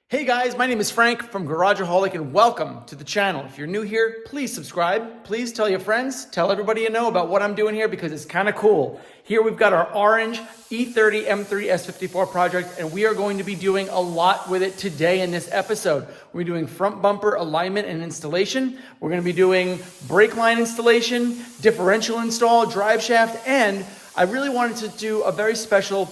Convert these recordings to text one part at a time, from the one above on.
Hey guys, my name is Frank from Garagaholic and welcome to the channel. If you're new here, please subscribe. Please tell your friends, tell everybody you know about what I'm doing here because it's kind of cool. Here we've got our orange E30 M3 S54 project and we are going to be doing a lot with it today in this episode. We're doing front bumper alignment and installation. We're going to be doing brake line installation, differential install, drive shaft, and I really wanted to do a very special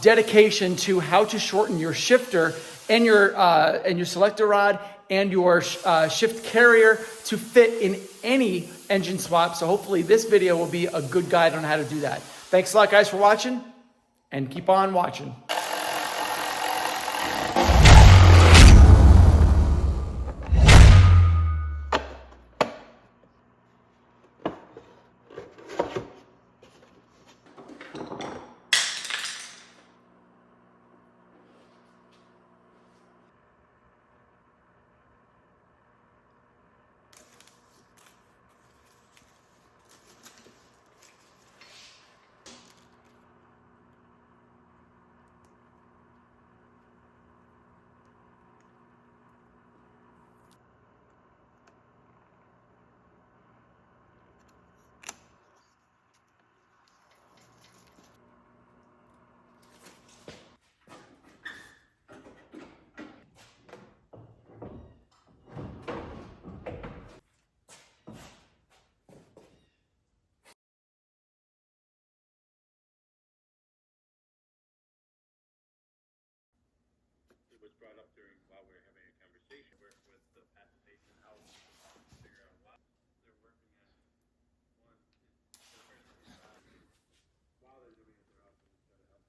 dedication to how to shorten your shifter and your selector rod and your shift carrier to fit in any engine swap. So hopefully this video will be a good guide on how to do that. Thanks a lot guys for watching and keep on watching. Was brought up while we were having a conversation with the patent patient how to figure out why they're working at one while they're doing it they're also trying to help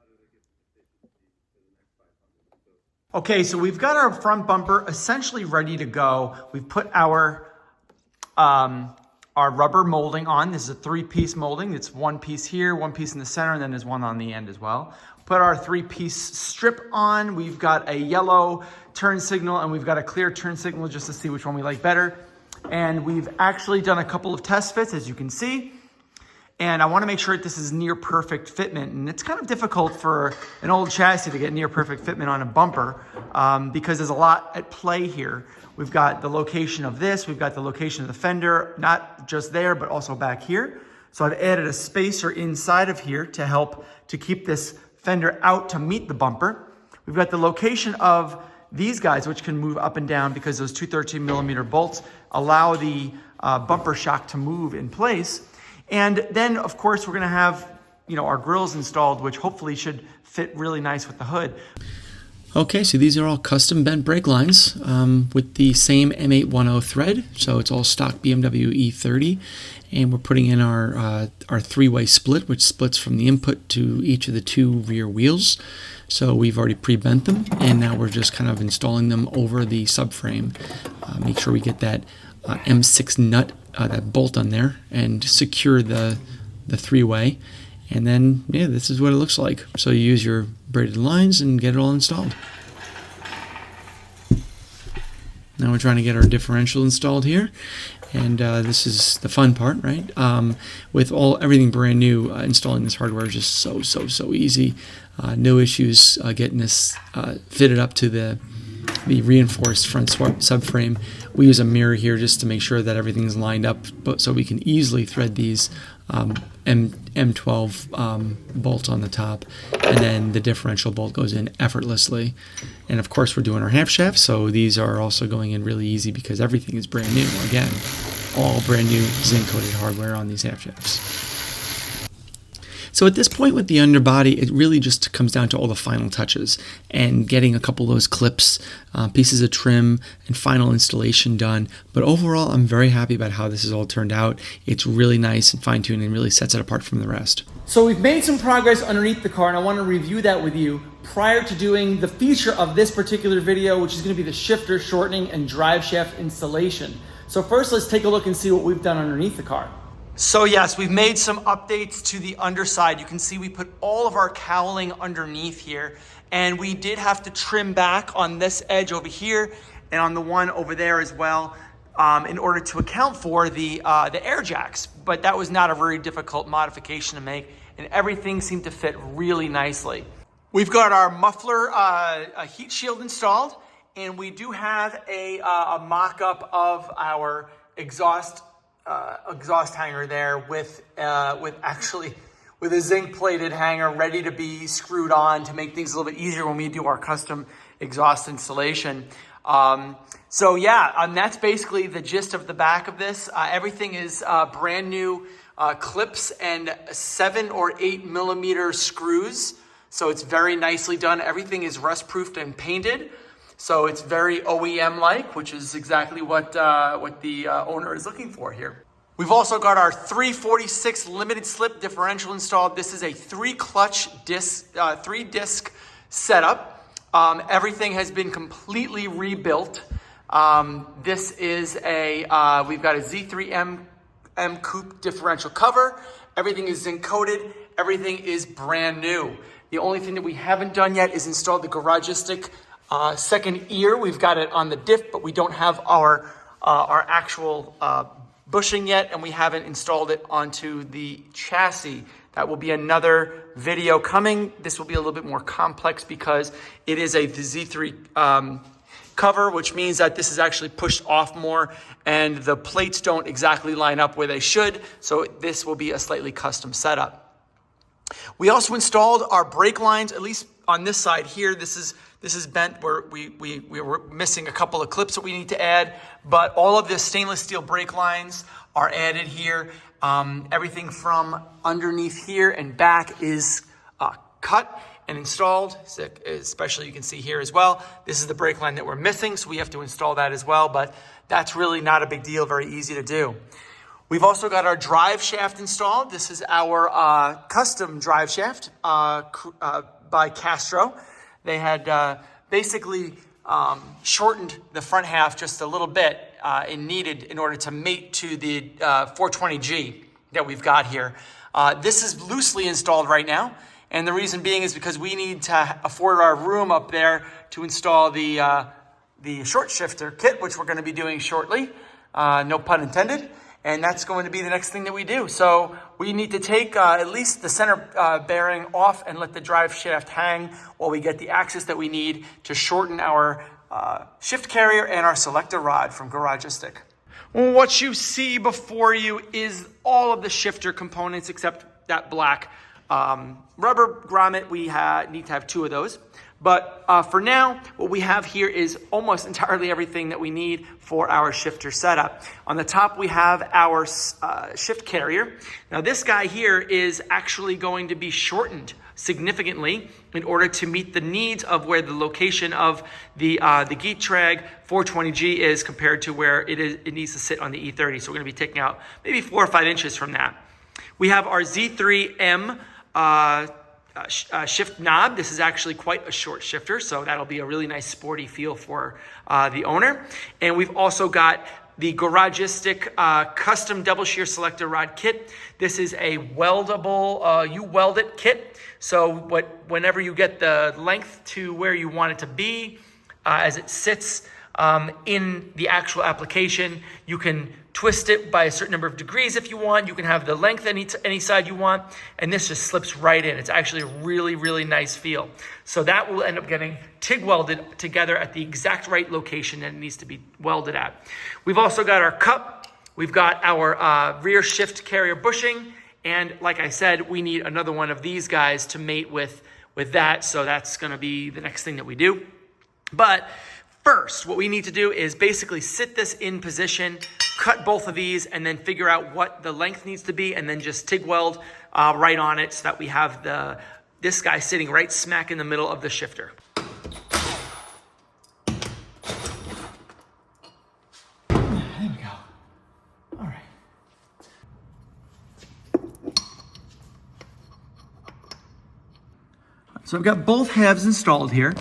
how do they get the efficiency for the next 500. Okay, so we've got our front bumper essentially ready to go. We've put our rubber molding on. This is a 3-piece molding. It's one piece here, one piece in the center, and then there's one on the end as well. Put our 3-piece strip on. We've got a yellow turn signal and we've got a clear turn signal just to see which one we like better. And we've actually done a couple of test fits, as you can see. And I want to make sure that this is near perfect fitment. And it's kind of difficult for an old chassis to get near perfect fitment on a bumper because there's a lot at play here. We've got the location of this. We've got the location of the fender, not just there, but also back here. So I've added a spacer inside of here to help to keep this fender out to meet the bumper. We've got the location of these guys, which can move up and down because those 213mm bolts allow the bumper shock to move in place. And then, of course, we're going to have, our grills installed, which hopefully should fit really nice with the hood. Okay, so these are all custom bent brake lines with the same M810 thread. So it's all stock BMW E30. And we're putting in our 3-way split, which splits from the input to each of the 2 rear wheels. So we've already pre-bent them, and now we're just kind of installing them over the subframe. Make sure we get that M6 nut, that bolt on there, and secure the 3-way. And then, yeah, this is what it looks like. So you use your braided lines and get it all installed. Now we're trying to get our differential installed here. And this is the fun part, right? With everything brand new, installing this hardware is just so easy. No issues getting this fitted up to the reinforced front subframe. We use a mirror here just to make sure that everything's lined up, so we can easily thread these M12 bolts on the top, and then the differential bolt goes in effortlessly. And of course we're doing our half shafts, so these are also going in really easy because everything is brand new. Again, all brand new zinc coated hardware on these half shafts. So at this point with the underbody, it really just comes down to all the final touches and getting a couple of those clips, pieces of trim, and final installation done. But overall, I'm very happy about how this has all turned out. It's really nice and fine-tuned and really sets it apart from the rest. So we've made some progress underneath the car and I want to review that with you prior to doing the feature of this particular video, which is going to be the shifter shortening and drive shaft installation. So first, let's take a look and see what we've done underneath the car. So yes, we've made some updates to the underside. You can see we put all of our cowling underneath here, and we did have to trim back on this edge over here and on the one over there as well in order to account for the air jacks. But that was not a very difficult modification to make, and everything seemed to fit really nicely. We've got our muffler a heat shield installed, and we do have a mock-up of our exhaust hanger there with a zinc-plated hanger ready to be screwed on to make things a little bit easier when we do our custom exhaust installation. So yeah, that's basically the gist of the back of this. Everything is brand new clips and 7 or 8 millimeter screws. So it's very nicely done. Everything is rust-proofed and painted. So it's very OEM-like, which is exactly what the owner is looking for here. We've also got our 346 limited slip differential installed. This is a 3-disc setup. Everything has been completely rebuilt. This is we've got a Z3M coupe differential cover. Everything is zinc coated. Everything is brand new. The only thing that we haven't done yet is install the Garagistic second ear. We've got it on the diff, but we don't have our actual bushing yet, and we haven't installed it onto the chassis. That will be another video coming. This will be a little bit more complex because it is a Z3 cover, which means that this is actually pushed off more and the plates don't exactly line up where they should. So this will be a slightly custom setup. We also installed our brake lines, at least on this side here. This is bent where we were missing a couple of clips that we need to add, but all of the stainless steel brake lines are added here. Everything from underneath here and back is cut and installed, especially you can see here as well. This is the brake line that we're missing, so we have to install that as well, but that's really not a big deal, very easy to do. We've also got our drive shaft installed. This is our custom drive shaft by Castro. They had basically shortened the front half just a little bit and needed in order to mate to the 420G that we've got here. This is loosely installed right now, and the reason being is because we need to afford our room up there to install the short shifter kit, which we're going to be doing shortly, no pun intended. And that's going to be the next thing that we do. So we need to take at least the center bearing off and let the drive shaft hang while we get the axis that we need to shorten our shift carrier and our selector rod from Garagistic. What you see before you is all of the shifter components except that black rubber grommet. We need to have 2 of those. But for now, what we have here is almost entirely everything that we need for our shifter setup. On the top, we have our shift carrier. Now, this guy here is actually going to be shortened significantly in order to meet the needs of where the location of the Getrag 420G is compared to where it needs to sit on the E30. So we're going to be taking out maybe 4 or 5 inches from that. We have our Z3M shift knob. This is actually quite a short shifter, so that'll be a really nice sporty feel for the owner. And we've also got the Garagistic custom double shear selector rod kit. This is a weldable You-Weld-It kit. So whenever you get the length to where you want it to be, as it sits in the actual application, you can twist it by a certain number of degrees if you want. You can have the length any side you want, and this just slips right in. It's actually a really, really nice feel. So that will end up getting TIG welded together at the exact right location that it needs to be welded at. We've also got our cup. We've got our rear shift carrier bushing, and like I said, we need another one of these guys to mate with that, so that's going to be the next thing that we do. But first, what we need to do is basically sit this in position, cut both of these, and then figure out what the length needs to be, and then just TIG weld right on it so that we have this guy sitting right smack in the middle of the shifter. There we go. All right. So I've got both halves installed here.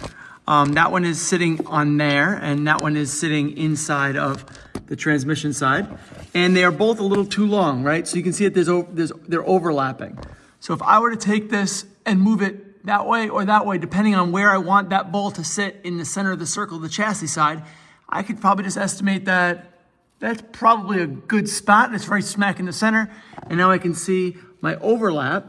That one is sitting on there, and that one is sitting inside of the transmission side. And they are both a little too long, right? So you can see that they're overlapping. So if I were to take this and move it that way or that way, depending on where I want that bolt to sit in the center of the circle of the chassis side, I could probably just estimate that that's probably a good spot. It's right smack in the center. And now I can see my overlap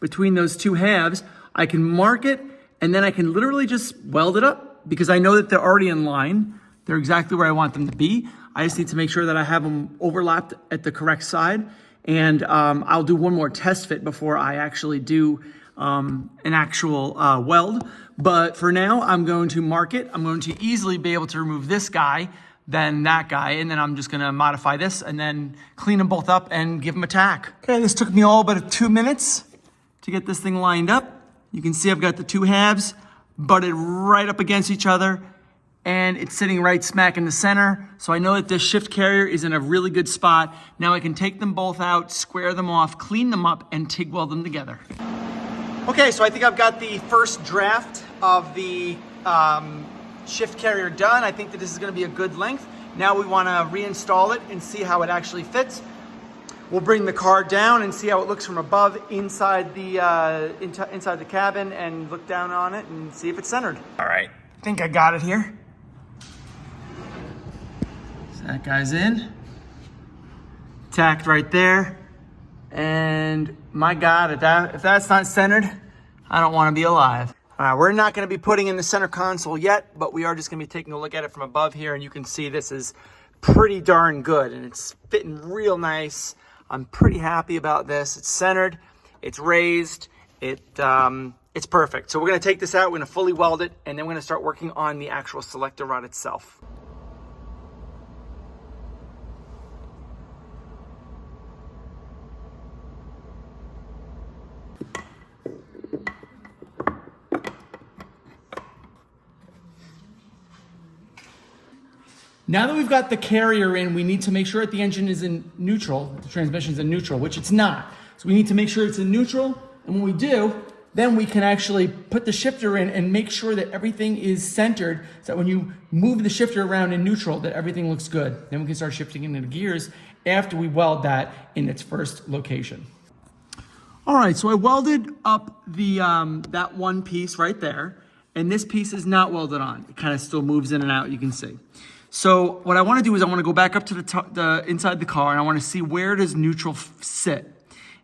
between those two halves. I can mark it, and then I can literally just weld it up because I know that they're already in line. They're exactly where I want them to be. I just need to make sure that I have them overlapped at the correct side. And I'll do one more test fit before I actually do an actual weld. But for now, I'm going to mark it. I'm going to easily be able to remove this guy, then that guy, and then I'm just gonna modify this and then clean them both up and give them a tack. Okay, this took me all but 2 minutes to get this thing lined up. You can see I've got the two halves butted right up against each other, and it's sitting right smack in the center. So I know that this shift carrier is in a really good spot. Now I can take them both out, square them off, clean them up, and TIG weld them together. Okay, so I think I've got the first draft of the shift carrier done. I think that this is going to be a good length. Now we want to reinstall it and see how it actually fits. We'll bring the car down and see how it looks from above inside the cabin and look down on it and see if it's centered. All right, I think I got it here. So that guy's in, tacked right there. And my God, if that's not centered, I don't want to be alive. We're not going to be putting in the center console yet, but we are just going to be taking a look at it from above here, and you can see this is pretty darn good, and it's fitting real nice. I'm pretty happy about this. It's centered, it's raised, it's perfect. So we're going to take this out, we're going to fully weld it, and then we're going to start working on the actual selector rod itself. Now that we've got the carrier in, we need to make sure that the engine is in neutral, the transmission's in neutral, which it's not. So we need to make sure it's in neutral, and when we do, then we can actually put the shifter in and make sure that everything is centered, so that when you move the shifter around in neutral, that everything looks good. Then we can start shifting into the gears after we weld that in its first location. All right, so I welded up the that one piece right there, and this piece is not welded on. It kind of still moves in and out, you can see. So what I want to do is I want to go back up to the inside the car, and I want to see where does neutral sit.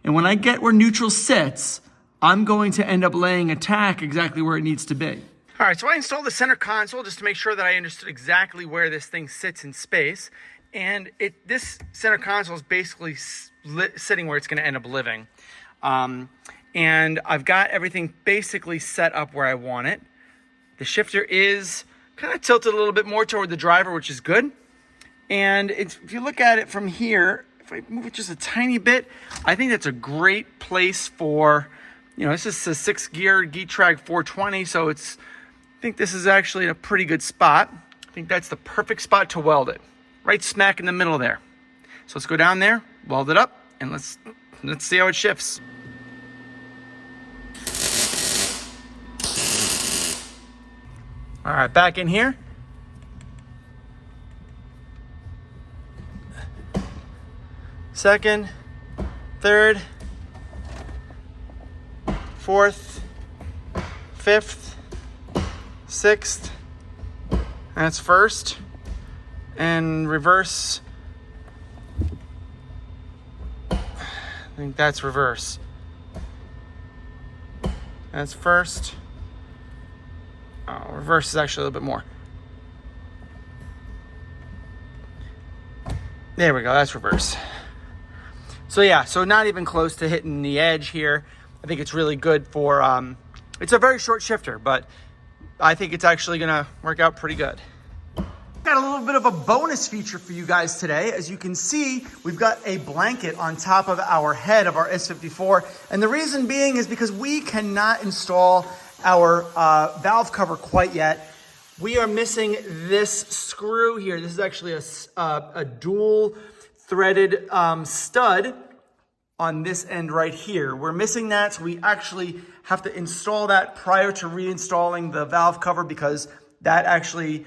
And when I get where neutral sits, I'm going to end up laying a tack exactly where it needs to be. All right, so I installed the center console just to make sure that I understood exactly where this thing sits in space. And this center console is basically sitting where it's going to end up living. And I've got everything basically set up where I want it. The shifter is kind of tilted a little bit more toward the driver, which is good. And if you look at it from here, if I move it just a tiny bit, I think that's a great place for, this is a 6-gear Getrag 420, so I think this is actually in a pretty good spot. I think that's the perfect spot to weld it, right smack in the middle there. So let's go down there, weld it up, and let's see how it shifts. All right, back in here. Second, third, fourth, fifth, sixth. That's first. And reverse. I think that's reverse. That's first. Oh, reverse is actually a little bit more. There we go, that's reverse. So yeah, so not even close to hitting the edge here. I think it's really good for, it's a very short shifter, but I think it's actually gonna work out pretty good. Got a little bit of a bonus feature for you guys today. As you can see, we've got a blanket on top of our head of our S54. And the reason being is because we cannot install our valve cover quite yet. We are missing this screw here. This is actually a dual threaded stud on this end right here. We're missing that, so we actually have to install that prior to reinstalling the valve cover, because that actually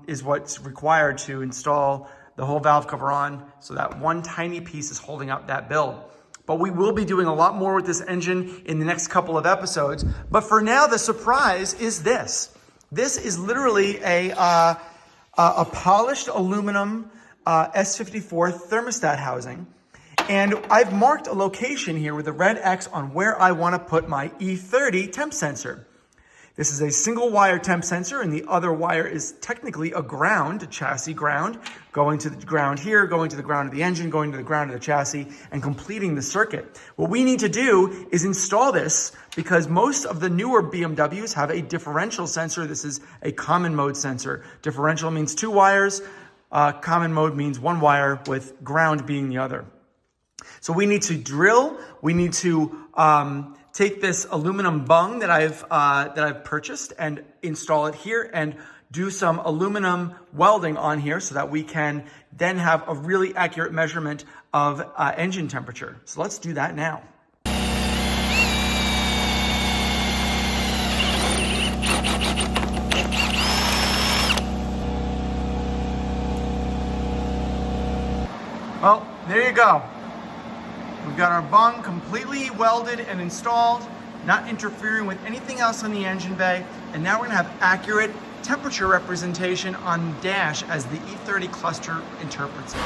is what's required to install the whole valve cover on. So that one tiny piece is holding up that build. But we will be doing a lot more with this engine in the next couple of episodes. But for now, the surprise is this. This is literally a polished aluminum S54 thermostat housing. And I've marked a location here with a red X on where I want to put my E30 temp sensor. This is a single wire temp sensor, and the other wire is technically a ground, a chassis ground, going to the ground here, going to the ground of the engine, going to the ground of the chassis, and completing the circuit. What we need to do is install this because most of the newer BMWs have a differential sensor. This is a common mode sensor. Differential means 2 wires. Common mode means 1 wire with ground being the other. So we need to drill. We need to take this aluminum bung that I've purchased and install it here and do some aluminum welding on here so that we can then have a really accurate measurement of engine temperature. So let's do that now. Well, there you go. We've got our bung completely welded and installed, not interfering with anything else on the engine bay. And now we're gonna have accurate temperature representation on the dash as the E30 cluster interprets it.